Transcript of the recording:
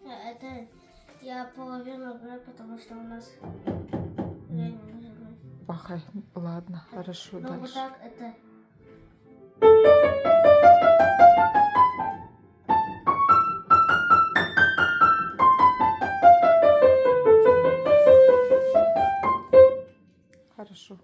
Это я половину играю, потому что у нас время нужно. Пахай. Ладно, хорошо, Ну вот дальше. так это. Хорошо.